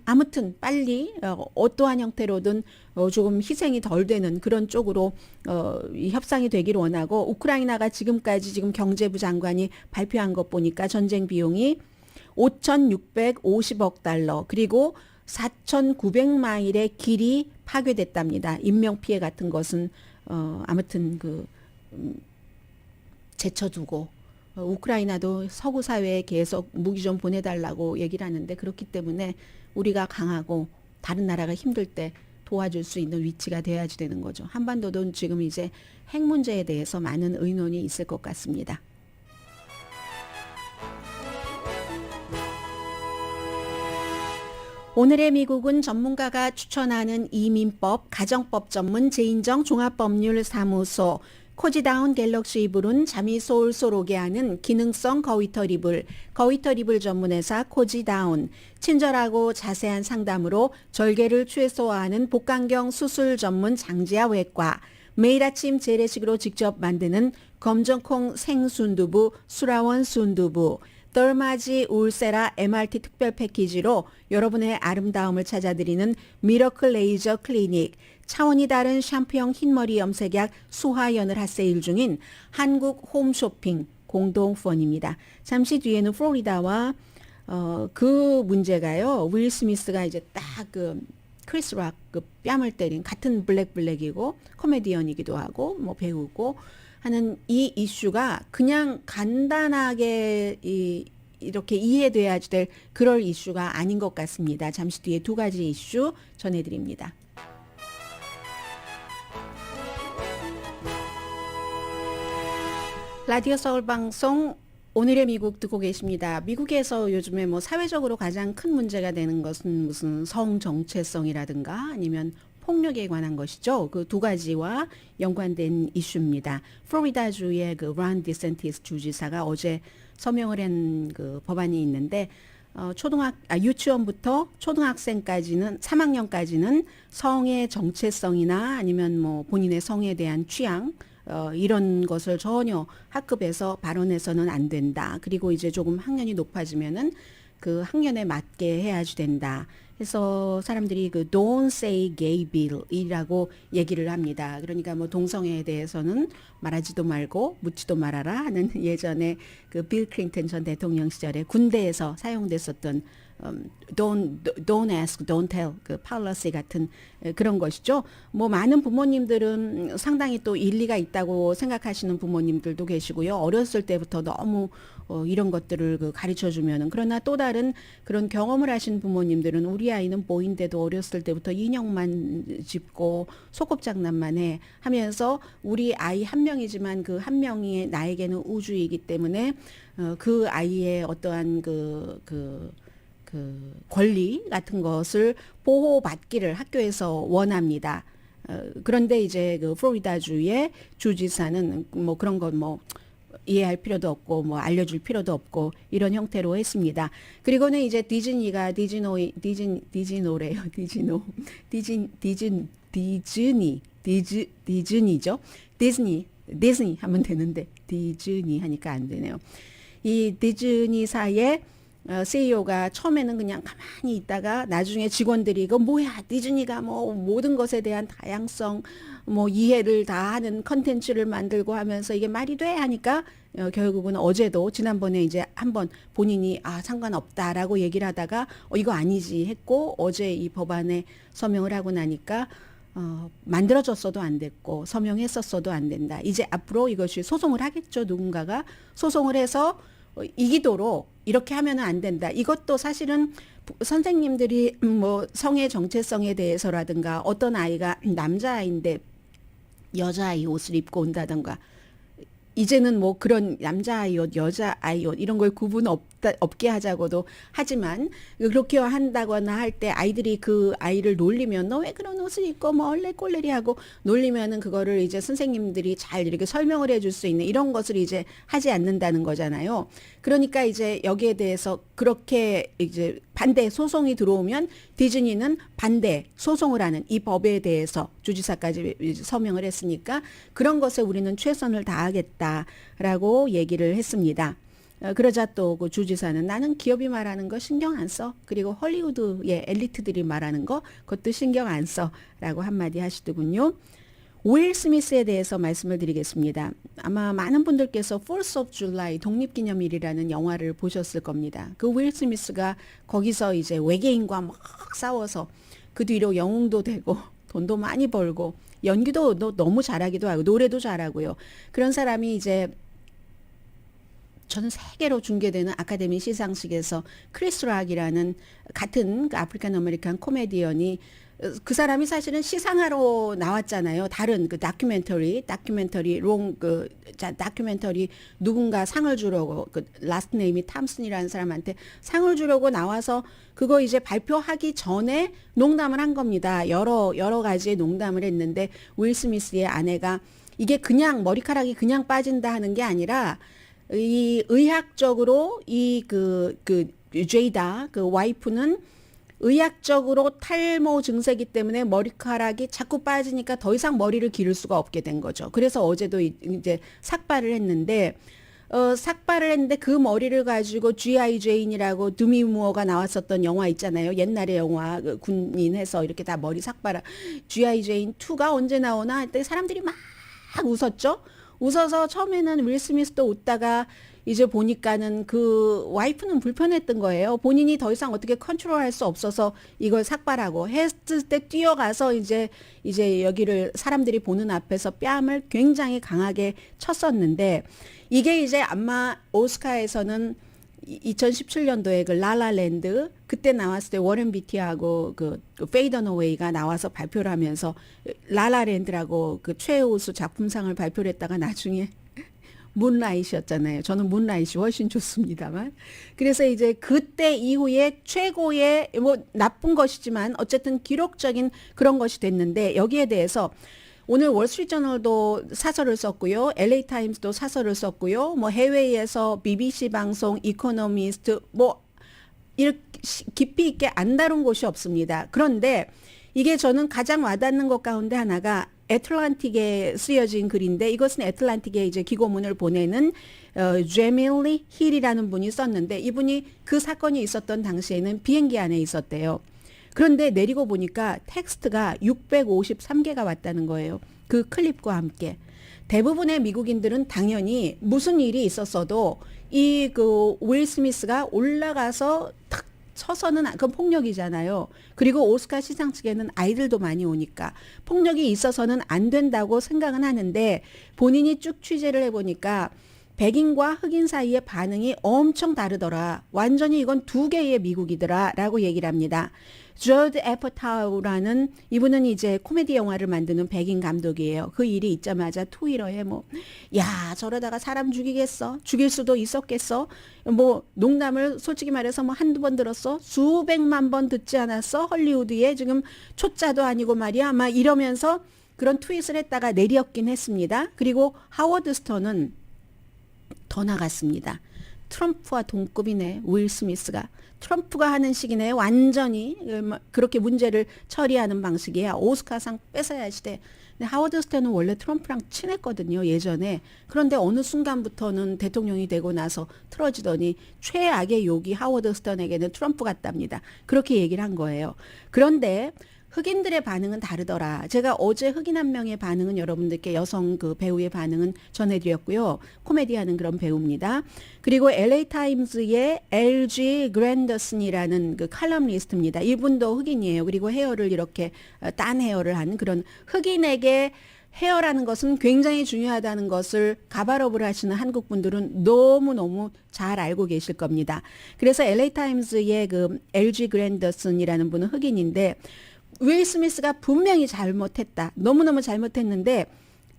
아무튼 빨리 어떠한 형태로든 조금 희생이 덜 되는 그런 쪽으로 이 협상이 되기를 원하고, 우크라이나가 지금까지 지금 경제부 장관이 발표한 것 보니까 전쟁 비용이 5,650억 달러 그리고 4,900마일의 길이 파괴됐답니다. 인명피해 같은 것은 아무튼 제쳐두고 우크라이나도 서구 사회에 계속 무기 좀 보내달라고 얘기를 하는데 그렇기 때문에 우리가 강하고 다른 나라가 힘들 때 도와줄 수 있는 위치가 돼야지 되는 거죠. 한반도도 지금 이제 핵 문제에 대해서 많은 의논이 있을 것 같습니다. 오늘의 미국은 전문가가 추천하는 이민법, 가정법 전문 제인정 종합법률사무소, 코지다운 갤럭시 이불은 잠이 솔솔 오게 하는 기능성 거위털 이불, 거위털 이불 전문회사 코지다운, 친절하고 자세한 상담으로 절개를 최소화하는 복강경 수술 전문 장지아 외과, 매일 아침 재래식으로 직접 만드는 검정콩 생순두부, 수라원 순두부, 덜마지 울세라 MRT 특별 패키지로 여러분의 아름다움을 찾아드리는 미러클 레이저 클리닉, 차원이 다른 샴푸형 흰머리 염색약 수하연을 핫세일 중인 한국 홈쇼핑 공동후원입니다. 잠시 뒤에는 플로리다와 그 문제가요. 윌 스미스가 이제 딱 그 크리스 락 그 뺨을 때린 같은 블랙이고 코미디언이기도 하고 뭐 배우고 하는 이 이슈가 그냥 간단하게 이렇게 이해돼야지 될 그럴 이슈가 아닌 것 같습니다. 잠시 뒤에 두 가지 이슈 전해드립니다. 라디오 서울 방송 오늘의 미국 듣고 계십니다. 미국에서 요즘에 뭐 사회적으로 가장 큰 문제가 되는 것은 무슨 성 정체성이라든가 아니면 폭력에 관한 것이죠. 그 두 가지와 연관된 이슈입니다. 플로리다주의 그 론 디센티스 주지사가 어제 서명을 한 그 법안이 있는데 유치원부터 초등학생까지는 3학년까지는 성의 정체성이나 아니면 뭐 본인의 성에 대한 취향 이런 것을 전혀 학급에서 발언해서는 안 된다. 그리고 이제 조금 학년이 높아지면은 그 학년에 맞게 해야지 된다. 그래서 사람들이 그 Don't Say Gay Bill이라고 얘기를 합니다. 그러니까 뭐 동성애에 대해서는 말하지도 말고 묻지도 말아라 하는 예전에 그 빌 클린턴 전 대통령 시절에 군대에서 사용됐었던 don't ask, don't tell 그 policy 같은 그런 것이죠. 뭐 많은 부모님들은 상당히 또 일리가 있다고 생각하시는 부모님들도 계시고요. 어렸을 때부터 너무 이런 것들을 그 가르쳐 주면은 그러나 또 다른 그런 경험을 하신 부모님들은 우리 아이는 보인데도 어렸을 때부터 인형만 짚고 소꿉장난만 해 하면서 우리 아이 한 명이지만 그 한 명이 나에게는 우주이기 때문에 그 아이의 어떠한 그 권리 같은 것을 보호받기를 학교에서 원합니다. 그런데 이제 그 플로리다주의 주지사는 뭐 그런 건 뭐 이해할 필요도 없고 뭐 알려줄 필요도 없고 이런 형태로 했습니다. 그리고는 이제 디즈니가 디즈노래요. 디즈니죠. 디즈니 하면 되는데 디즈니 하니까 안 되네요. 이 디즈니사의 CEO가 처음에는 그냥 가만히 있다가 나중에 직원들이 이거 뭐야 디즈니가 뭐 모든 것에 대한 다양성 뭐 이해를 다 하는 컨텐츠를 만들고 하면서 이게 말이 돼 하니까 결국은 어제도 지난번에 이제 한번 본인이 상관없다라고 얘기를 하다가 이거 아니지 했고 어제 이 법안에 서명을 하고 나니까 만들어졌어도 안 됐고 서명했었어도 안 된다. 이제 앞으로 이것이 소송을 하겠죠. 누군가가 소송을 해서 이기도록 이렇게 하면 안 된다. 이것도 사실은 선생님들이 뭐 성의 정체성에 대해서라든가 어떤 아이가 남자아이인데 여자아이 옷을 입고 온다든가 이제는 뭐 그런 남자아이 옷, 여자아이 옷 이런 걸 구분 없게 하자고도 하지만 그렇게 한다거나 할 때 아이들이 그 아이를 놀리면 너 왜 그런 옷을 입고 뭐 얼레꼴레리 하고 놀리면은 그거를 이제 선생님들이 잘 이렇게 설명을 해줄 수 있는 이런 것을 이제 하지 않는다는 거잖아요. 그러니까 이제 여기에 대해서 그렇게 이제 반대 소송이 들어오면 디즈니는 반대 소송을 하는 이 법에 대해서 주지사까지 서명을 했으니까 그런 것에 우리는 최선을 다하겠다라고 얘기를 했습니다. 그러자 또 그 주지사는 나는 기업이 말하는 거 신경 안 써. 그리고 헐리우드의 엘리트들이 말하는 거 그것도 신경 안 써. 라고 한마디 하시더군요. 윌 스미스에 대해서 말씀을 드리겠습니다. 아마 많은 분들께서 4th of July 독립기념일이라는 영화를 보셨을 겁니다. 그 윌 스미스가 거기서 이제 외계인과 막 싸워서 그 뒤로 영웅도 되고 돈도 많이 벌고 연기도 너무 잘하기도 하고 노래도 잘하고요. 그런 사람이 이제 전 세계로 중계되는 아카데미 시상식에서 크리스 락이라는 같은 그 아프리칸 아메리칸 코미디언이 그 사람이 사실은 시상하러 나왔잖아요. 다른 그 다큐멘터리 누군가 상을 주려고 그 라스트 네임이 탐슨이라는 사람한테 상을 주려고 나와서 그거 이제 발표하기 전에 농담을 한 겁니다. 여러 가지의 농담을 했는데 윌 스미스의 아내가 이게 그냥 머리카락이 그냥 빠진다 하는 게 아니라 이 의학적으로 이 그 제이다 그 와이프는 의학적으로 탈모 증세기 때문에 머리카락이 자꾸 빠지니까 더 이상 머리를 기를 수가 없게 된 거죠. 그래서 어제도 이제 삭발을 했는데 그 머리를 가지고 G.I. 제인이라고 드미 무어가 나왔었던 영화 있잖아요. 옛날의 영화 그 군인해서 이렇게 다 머리 삭발. G.I. 제인 2가 언제 나오나 할 때 사람들이 막 웃었죠. 웃어서 처음에는 윌 스미스도 웃다가 이제 보니까는 그 와이프는 불편했던 거예요. 본인이 더 이상 어떻게 컨트롤할 수 없어서 이걸 삭발하고 했을 때 뛰어가서 이제 여기를 사람들이 보는 앞에서 뺨을 굉장히 강하게 쳤었는데 이게 이제 아마 오스카에서는 2017년도에 그 라라랜드 그때 나왔을 때 워렌 비티하고 그 페이드 어웨이가 나와서 발표를 하면서 라라랜드라고 그 최우수 작품상을 발표를 했다가 나중에 문라잇이었잖아요. 저는 문라잇이 훨씬 좋습니다만. 그래서 이제 그때 이후에 최고의 뭐 나쁜 것이지만 어쨌든 기록적인 그런 것이 됐는데 여기에 대해서 오늘 월스트리트저널도 사설을 썼고요. LA 타임스도 사설을 썼고요. 뭐 해외에서 BBC 방송, 이코노미스트 뭐 이렇게 깊이 있게 안 다룬 곳이 없습니다. 그런데 이게 저는 가장 와닿는 것 가운데 하나가 애틀란틱에 쓰여진 글인데 이것은 애틀란틱에 이제 기고문을 보내는 제밀리 힐이라는 분이 썼는데 이분이 그 사건이 있었던 당시에는 비행기 안에 있었대요. 그런데 내리고 보니까 텍스트가 653개가 왔다는 거예요. 그 클립과 함께. 대부분의 미국인들은 당연히 무슨 일이 있었어도 이 그 윌 스미스가 올라가서 탁 쳐서는 그건 폭력이잖아요. 그리고 오스카 시상식에는 아이들도 많이 오니까 폭력이 있어서는 안 된다고 생각은 하는데 본인이 쭉 취재를 해보니까 백인과 흑인 사이의 반응이 엄청 다르더라. 완전히 이건 두 개의 미국이더라 라고 얘기를 합니다. 저드 에퍼타우라는 이분은 이제 코미디 영화를 만드는 백인 감독이에요. 그 일이 있자마자 트위터에 야 저러다가 사람 죽이겠어? 죽일 수도 있었겠어? 뭐 농담을 솔직히 말해서 뭐 한두 번 들었어? 수백만 번 듣지 않았어? 헐리우드에 지금 초짜도 아니고 말이야. 막 이러면서 그런 트윗을 했다가 내렸긴 했습니다. 그리고 하워드 스턴은 더 나갔습니다. 트럼프와 동급이네. 윌 스미스가. 트럼프가 하는 식이네. 완전히 그렇게 문제를 처리하는 방식이야. 오스카상 뺏어야지 돼. 근데 하워드 스턴은 원래 트럼프랑 친했거든요. 예전에. 그런데 어느 순간부터는 대통령이 되고 나서 틀어지더니 최악의 욕이 하워드 스턴에게는 트럼프 같답니다. 그렇게 얘기를 한 거예요. 그런데 흑인들의 반응은 다르더라. 제가 어제 흑인 한 명의 반응은 여러분들께 여성 그 배우의 반응은 전해드렸고요. 코미디하는 그런 배우입니다. 그리고 LA 타임즈의 LG 그랜더슨이라는 그 칼럼니스트입니다. 이분도 흑인이에요. 그리고 헤어를 이렇게 딴 헤어를 하는 그런 흑인에게 헤어라는 것은 굉장히 중요하다는 것을 가발업을 하시는 한국 분들은 너무너무 잘 알고 계실 겁니다. 그래서 LA 타임즈의 그 LG 그랜더슨이라는 분은 흑인인데 윌 스미스가 분명히 잘못했다. 너무너무 잘못했는데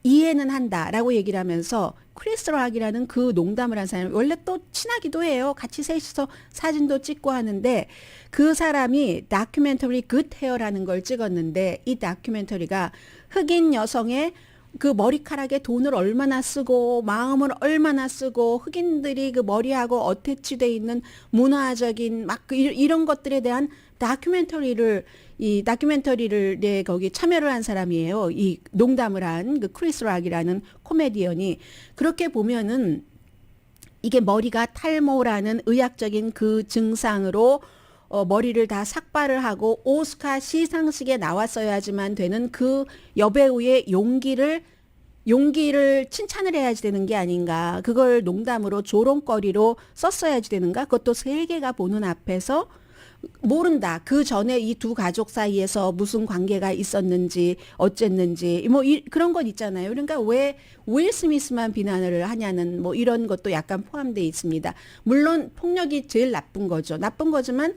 이해는 한다라고 얘기를 하면서 크리스 락이라는 그 농담을 한 사람이 원래 또 친하기도 해요. 같이 셋이서 사진도 찍고 하는데 그 사람이 다큐멘터리 굿 헤어라는 걸 찍었는데 이 다큐멘터리가 흑인 여성의 그 머리카락에 돈을 얼마나 쓰고 마음을 얼마나 쓰고 흑인들이 그 머리하고 어태치돼 있는 문화적인 막 이런 것들에 대한 다큐멘터리를 거기 참여를 한 사람이에요. 이 농담을 한 그 크리스 락이라는 코미디언이. 그렇게 보면은 이게 머리가 탈모라는 의학적인 그 증상으로 머리를 다 삭발을 하고 오스카 시상식에 나왔어야지만 되는 그 여배우의 용기를 칭찬을 해야지 되는 게 아닌가. 그걸 농담으로 조롱거리로 썼어야지 되는가. 그것도 세계가 보는 앞에서 모른다. 그 전에 이 두 가족 사이에서 무슨 관계가 있었는지 어쨌는지 뭐 그런 것 있잖아요. 그러니까 왜 윌 스미스만 비난을 하냐는 뭐 이런 것도 약간 포함되어 있습니다. 물론 폭력이 제일 나쁜 거죠. 나쁜 거지만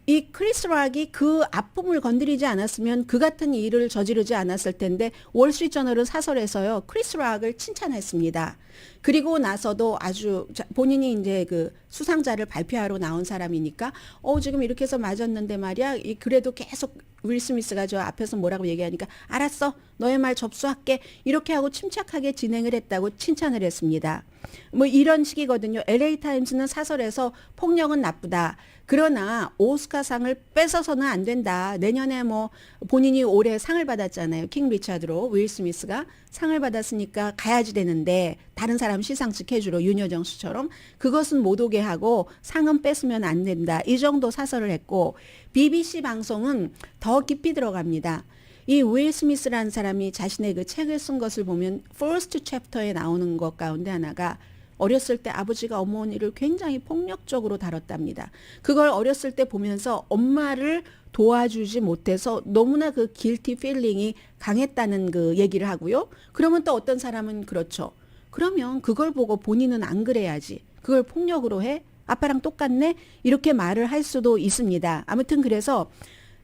이 크리스 락이 그 아픔을 건드리지 않았으면 그 같은 일을 저지르지 않았을 텐데 월스트리트저널은 사설에서요 크리스 락을 칭찬했습니다. 그리고 나서도 아주 본인이 이제 그 수상자를 발표하러 나온 사람이니까 지금 이렇게 해서 맞았는데 말이야 그래도 계속 윌 스미스가 저 앞에서 뭐라고 얘기하니까 알았어 너의 말 접수할게 이렇게 하고 침착하게 진행을 했다고 칭찬을 했습니다. 뭐 이런 식이거든요. LA 타임스는 사설에서 폭력은 나쁘다. 그러나 오스카상을 뺏어서는 안 된다. 내년에 뭐 본인이 올해 상을 받았잖아요. 킹 리차드로 윌 스미스가 상을 받았으니까 가야지 되는데 다른 사람 시상식 해주러 윤여정 씨처럼 그것은 못 오게 하고 상은 뺏으면 안 된다. 이 정도 사설을 했고 BBC 방송은 더 깊이 들어갑니다. 이 윌 스미스라는 사람이 자신의 그 책을 쓴 것을 보면 first chapter에 나오는 것 가운데 하나가 어렸을 때 아버지가 어머니를 굉장히 폭력적으로 다뤘답니다. 그걸 어렸을 때 보면서 엄마를 도와주지 못해서 너무나 그 guilty feeling이 강했다는 그 얘기를 하고요. 그러면 또 어떤 사람은 그렇죠. 그러면 그걸 보고 본인은 안 그래야지. 그걸 폭력으로 해? 아빠랑 똑같네? 이렇게 말을 할 수도 있습니다. 아무튼 그래서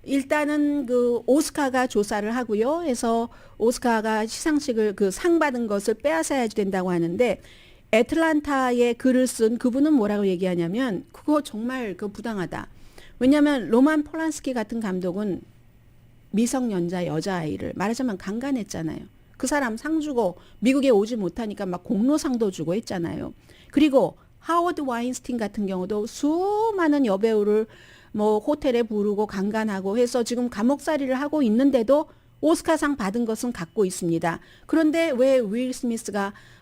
일단은 그 오스카가 조사를 하고요. 해서 오스카가 시상식을 그 상 받은 것을 빼앗아야지 된다고 하는데 애틀란타에 글을 쓴 그분은 뭐라고 얘기하냐면 그거 정말 그 부당하다. 왜냐하면 로만 폴란스키 같은 감독은 미성년자 여자아이를 말하자면 강간했잖아요. 그 사람 상 주고 미국에 오지 못하니까 막 공로상도 주고 했잖아요. 그리고 하워드 와인스틴 같은 경우도 수많은 여배우를 뭐 호텔에 부르고 강간하고 해서 지금 감옥살이를 하고 있는데도 오스카상 받은 것은 갖고 있습니다. 그런데 왜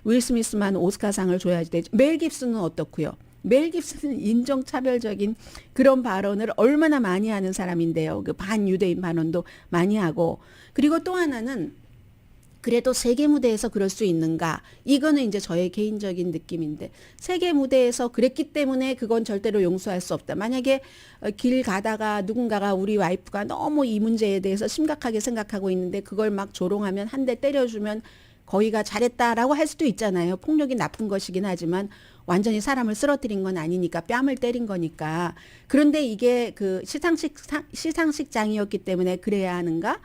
윌 스미스만 오스카상을 줘야지 되죠? 멜 깁슨은 어떻고요? 멜 깁슨은 인종차별적인 그런 발언을 얼마나 많이 하는 사람인데요. 그 반유대인 발언도 많이 하고. 그리고 또 하나는 그래도 세계 무대에서 그럴 수 있는가? 이거는 이제 저의 개인적인 느낌인데 세계 무대에서 그랬기 때문에 그건 절대로 용서할 수 없다. 만약에 길 가다가 누군가가 우리 와이프가 너무 이 문제에 대해서 심각하게 생각하고 있는데 그걸 막 조롱하면 한 대 때려주면 거기가 잘했다라고 할 수도 있잖아요. 폭력이 나쁜 것이긴 하지만 완전히 사람을 쓰러뜨린 건 아니니까 뺨을 때린 거니까. 그런데 이게 그 시상식장이었기 때문에 그래야 하는가?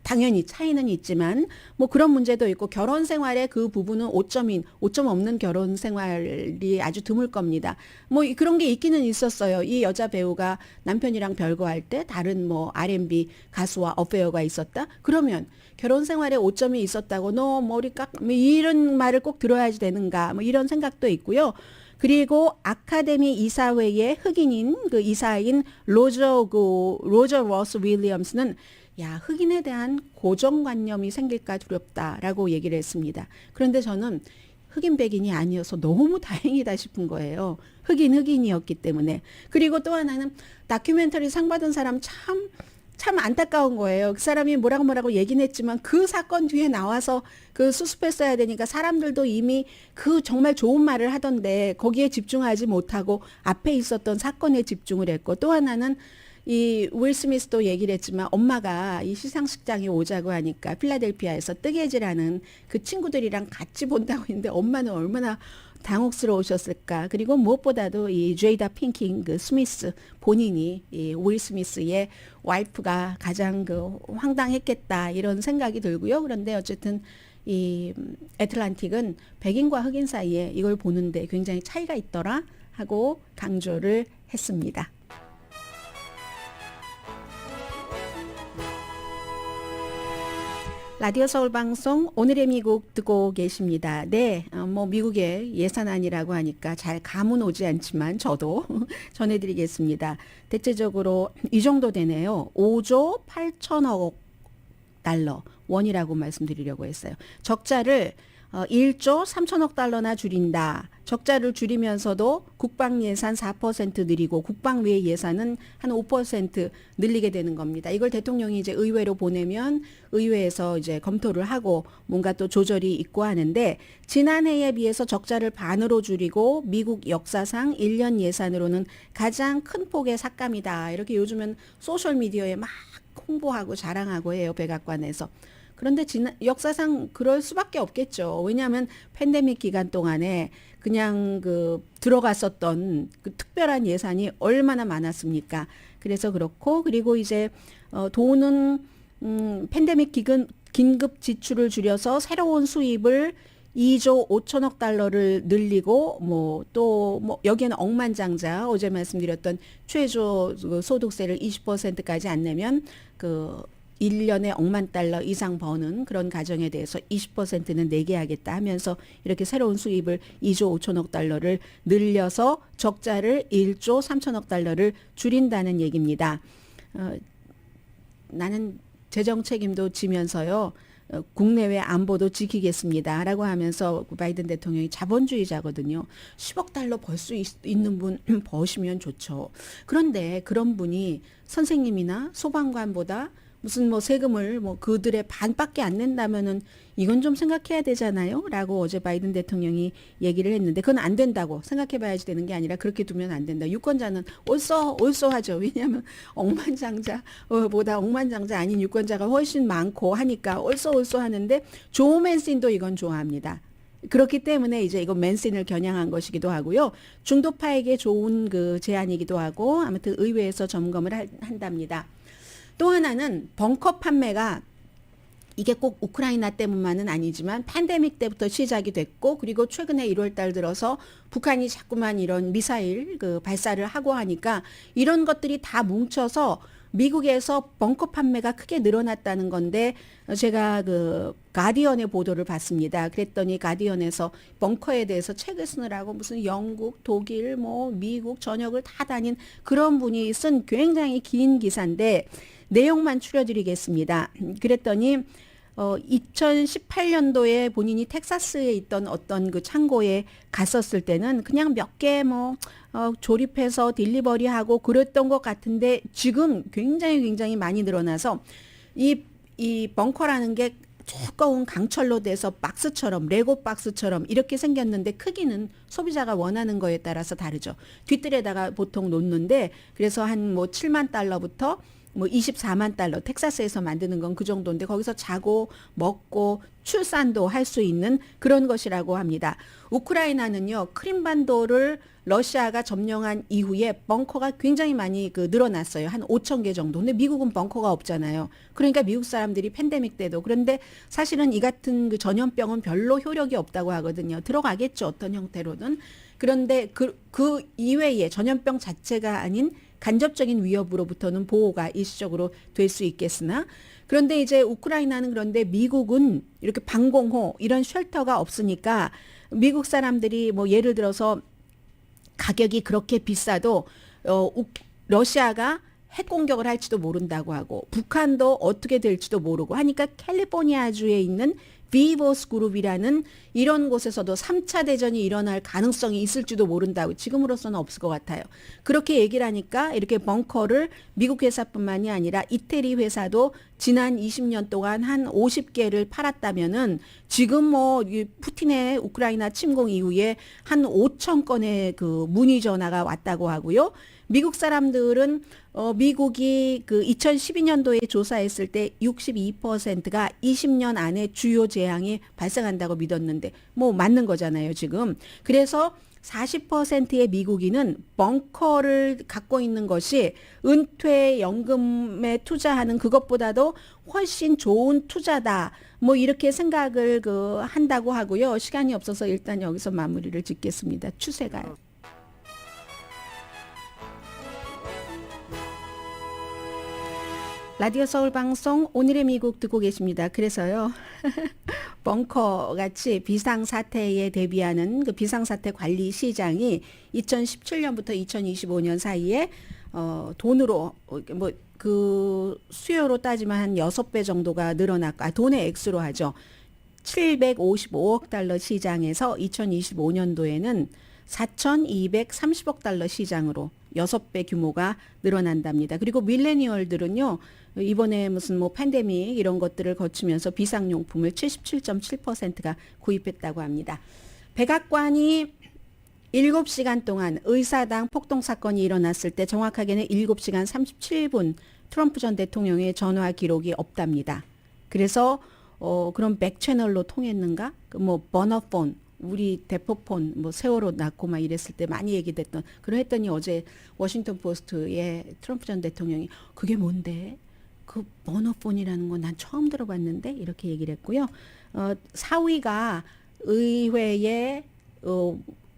당연히 차이는 있지만 뭐 그런 문제도 있고 결혼 생활에 그 부분은 5점 없는 결혼 생활이 아주 드물 겁니다. 뭐 그런 게 있기는 있었어요. 이 여자 배우가 남편이랑 별거할 때 다른 뭐 R&B 가수와 어페어가 있었다. 그러면 결혼 생활에 5점이 있었다고 너 머리 뭐 이런 말을 꼭 들어야지 되는가? 뭐 이런 생각도 있고요. 그리고 아카데미 이사회의 흑인인 그 이사인 로저 러스 윌리엄스는 야, 흑인에 대한 고정관념이 생길까 두렵다라고 얘기를 했습니다. 그런데 저는 흑인 백인이 아니어서 너무 다행이다 싶은 거예요. 흑인이었기 때문에. 그리고 또 하나는 다큐멘터리 상 받은 사람 참 안타까운 거예요. 그 사람이 뭐라고 얘기는 했지만 그 사건 뒤에 나와서 그 수습했어야 되니까 사람들도 이미 그 정말 좋은 말을 하던데 거기에 집중하지 못하고 앞에 있었던 사건에 집중을 했고 또 하나는 이 윌 스미스도 얘기를 했지만 엄마가 이 시상식장에 오자고 하니까 필라델피아에서 뜨개질하는 그 친구들이랑 같이 본다고 했는데 엄마는 얼마나 당혹스러우셨을까. 그리고 무엇보다도 이 제이다 핑킹 그 스미스 본인이 이 윌 스미스의 와이프가 가장 그 황당했겠다 이런 생각이 들고요. 그런데 어쨌든 이 애틀란틱은 백인과 흑인 사이에 이걸 보는데 굉장히 차이가 있더라 하고 강조를 했습니다. 라디오 서울 방송 오늘의 미국 듣고 계십니다. 네, 뭐 미국의 예산안이라고 하니까 잘 감은 오지 않지만 저도 전해드리겠습니다. 대체적으로 이 정도 되네요. 5조 8천억 달러 원이라고 말씀드리려고 했어요. 적자를 1조 3천억 달러나 줄인다. 적자를 줄이면서도 국방 예산 4% 늘리고 국방 외 예산은 한 5% 늘리게 되는 겁니다. 이걸 대통령이 이제 의회로 보내면 의회에서 이제 검토를 하고 뭔가 또 조절이 있고 하는데, 지난해에 비해서 적자를 반으로 줄이고 미국 역사상 1년 예산으로는 가장 큰 폭의 삭감이다. 이렇게 요즘은 소셜 미디어에 막 홍보하고 자랑하고 해요, 백악관에서. 그런데 역사상 그럴 수밖에 없겠죠. 왜냐하면 팬데믹 기간 동안에 그냥 들어갔었던 그 특별한 예산이 얼마나 많았습니까? 그래서 그렇고, 그리고 이제 돈은 팬데믹 긴급 지출을 줄여서 새로운 수입을 2조 5천억 달러를 늘리고 또 여기에는 억만장자, 어제 말씀드렸던 최저 소득세를 20%까지 안 내면 1년에 억만 달러 이상 버는 그런 가정에 대해서 20%는 내게 하겠다 하면서 이렇게 새로운 수입을 2조 5천억 달러를 늘려서 적자를 1조 3천억 달러를 줄인다는 얘기입니다. 나는 재정 책임도 지면서요, 국내외 안보도 지키겠습니다 라고 하면서 바이든 대통령이 자본주의자거든요. 10억 달러 벌 수 있는 분 버시면 좋죠. 그런데 그런 분이 선생님이나 소방관보다 무슨 세금을 그들의 반밖에 안 낸다면은 이건 좀 생각해야 되잖아요 라고 어제 바이든 대통령이 얘기를 했는데, 그건 안 된다고 생각해 봐야지 되는 게 아니라 그렇게 두면 안 된다. 유권자는 올소하죠. 왜냐하면 억만장자보다 억만장자 아닌 유권자가 훨씬 많고 하니까 올소 하는데, 조 맨신도 이건 좋아합니다. 그렇기 때문에 이제 이거 맨신을 겨냥한 것이기도 하고요. 중도파에게 좋은 제안이기도 하고, 아무튼 의회에서 점검을 한답니다. 또 하나는 벙커 판매가, 이게 꼭 우크라이나 때문만은 아니지만 팬데믹 때부터 시작이 됐고, 그리고 최근에 1월 달 들어서 북한이 자꾸만 이런 미사일 발사를 하고 하니까 이런 것들이 다 뭉쳐서 미국에서 벙커 판매가 크게 늘어났다는 건데, 제가 가디언의 보도를 봤습니다. 그랬더니 가디언에서 벙커에 대해서 책을 쓰느라고 무슨 영국, 독일, 미국 전역을 다 다닌 그런 분이 쓴 굉장히 긴 기사인데 내용만 추려드리겠습니다. 그랬더니 2018년도에 본인이 텍사스에 있던 어떤 창고에 갔었을 때는 그냥 몇 개 조립해서 딜리버리하고 그랬던 것 같은데, 지금 굉장히 많이 늘어나서 이 벙커라는 게 두꺼운 강철로 돼서 박스처럼, 레고 박스처럼 이렇게 생겼는데, 크기는 소비자가 원하는 거에 따라서 다르죠. 뒷뜰에다가 보통 놓는데, 그래서 한 7만 달러부터 24만 달러, 텍사스에서 만드는 건 그 정도인데 거기서 자고 먹고 출산도 할 수 있는 그런 것이라고 합니다. 우크라이나는요, 크림반도를 러시아가 점령한 이후에 벙커가 굉장히 많이 늘어났어요. 한 5천 개 정도. 근데 미국은 벙커가 없잖아요. 그러니까 미국 사람들이 팬데믹 때도, 그런데 사실은 이 같은 전염병은 별로 효력이 없다고 하거든요. 들어가겠죠, 어떤 형태로든. 그런데 그 이외에 전염병 자체가 아닌 간접적인 위협으로부터는 보호가 일시적으로 될 수 있겠으나, 그런데 이제 우크라이나는, 그런데 미국은 이렇게 방공호 이런 쉘터가 없으니까 미국 사람들이 예를 들어서 가격이 그렇게 비싸도 러시아가 핵 공격을 할지도 모른다고 하고, 북한도 어떻게 될지도 모르고 하니까 캘리포니아주에 있는 비보스 그룹이라는 이런 곳에서도 3차 대전이 일어날 가능성이 있을지도 모른다고, 지금으로서는 없을 것 같아요. 그렇게 얘기를 하니까 이렇게 벙커를 미국 회사뿐만이 아니라 이태리 회사도 지난 20년 동안 한 50개를 팔았다면은 지금 푸틴의 우크라이나 침공 이후에 한 5천 건의 문의 전화가 왔다고 하고요. 미국 사람들은 미국이 2012년도에 조사했을 때 62%가 20년 안에 주요 재앙이 발생한다고 믿었는데 맞는 거잖아요, 지금. 그래서 40%의 미국인은 벙커를 갖고 있는 것이 은퇴연금에 투자하는 그것보다도 훨씬 좋은 투자다. 이렇게 생각을 한다고 하고요. 시간이 없어서 일단 여기서 마무리를 짓겠습니다. 추세가요. 라디오 서울 방송 오늘의 미국 듣고 계십니다. 그래서요, 벙커 같이 비상사태에 대비하는 비상사태 관리 시장이 2017년부터 2025년 사이에 돈으로 수요로 따지면 한 6배 정도가 늘어났고, 돈의 액수로 하죠. 755억 달러 시장에서 2025년도에는 4,230억 달러 시장으로 6배 규모가 늘어난답니다. 그리고 밀레니얼들은요, 이번에 무슨 뭐 팬데믹 이런 것들을 거치면서 비상용품을 77.7%가 구입했다고 합니다. 백악관이 7시간 동안 의사당 폭동 사건이 일어났을 때 정확하게는 7시간 37분 트럼프 전 대통령의 전화 기록이 없답니다. 그래서 그럼 백채널로 통했는가? 뭐 버너폰, 우리 대포폰, 뭐 세월호 낳고 막 이랬을 때 많이 얘기됐던 그랬더니 어제 워싱턴 포스트에 트럼프 전 대통령이 그게 뭔데? 그 버너폰이라는 건 난 처음 들어봤는데 이렇게 얘기를 했고요. 사위가 의회에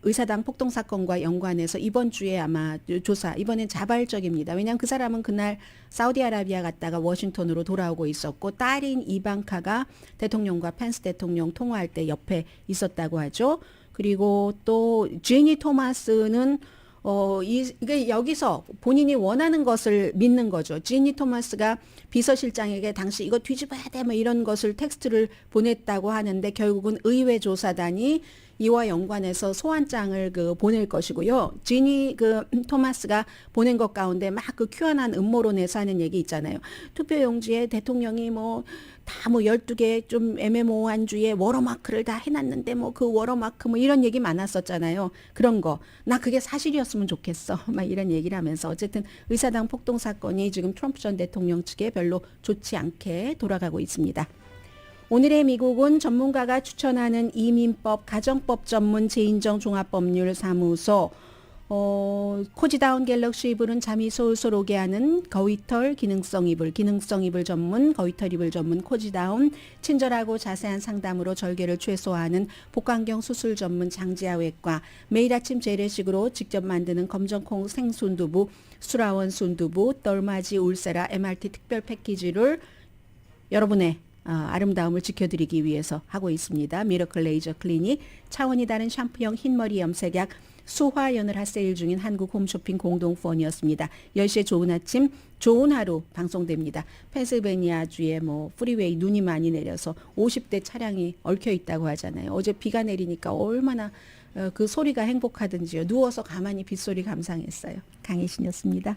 의사당 폭동 사건과 연관해서 이번 주에 아마 조사, 이번엔 자발적입니다. 왜냐하면 그 사람은 그날 사우디아라비아 갔다가 워싱턴으로 돌아오고 있었고 딸인 이방카가 대통령과 펜스 대통령 통화할 때 옆에 있었다고 하죠. 그리고 또 제니 토마스는 이게 여기서 본인이 원하는 것을 믿는 거죠. 제니 토마스가 비서실장에게 당시 이거 뒤집어야 돼 뭐 이런 것을 텍스트를 보냈다고 하는데 결국은 의회 조사단이 이와 연관해서 소환장을 보낼 것이고요. 지니 토마스가 보낸 것 가운데 막 그 큐안한 음모론에서 하는 얘기 있잖아요. 투표용지에 대통령이 다 12개 좀 애매모호한 주에 워러마크를 다 해놨는데 그 워러마크 이런 얘기 많았었잖아요. 그런 거. 나 그게 사실이었으면 좋겠어. 막 이런 얘기를 하면서 어쨌든 의사당 폭동 사건이 지금 트럼프 전 대통령 측에 별로 좋지 않게 돌아가고 있습니다. 오늘의 미국은 전문가가 추천하는 이민법, 가정법 전문 재인정 종합법률 사무소, 코지다운 갤럭시 이불은 잠이 솔솔 오게 하는 거위털 기능성 이불 전문, 거위털 이불 전문 코지다운, 친절하고 자세한 상담으로 절개를 최소화하는 복강경 수술 전문 장지하 외과, 매일 아침 재래식으로 직접 만드는 검정콩 생순두부, 수라원 순두부, 덜마지 울세라 MRT 특별 패키지를 여러분의 아름다움을 지켜드리기 위해서 하고 있습니다. 미러클 레이저 클리닉, 차원이 다른 샴푸형 흰머리 염색약, 수화연을 핫세일 중인 한국 홈쇼핑 공동후원이었습니다. 10시에 좋은 아침, 좋은 하루 방송됩니다. 펜실베니아주에 프리웨이 눈이 많이 내려서 50대 차량이 얽혀 있다고 하잖아요. 어제 비가 내리니까 얼마나 그 소리가 행복하든지요. 누워서 가만히 빗소리 감상했어요. 강혜신이었습니다.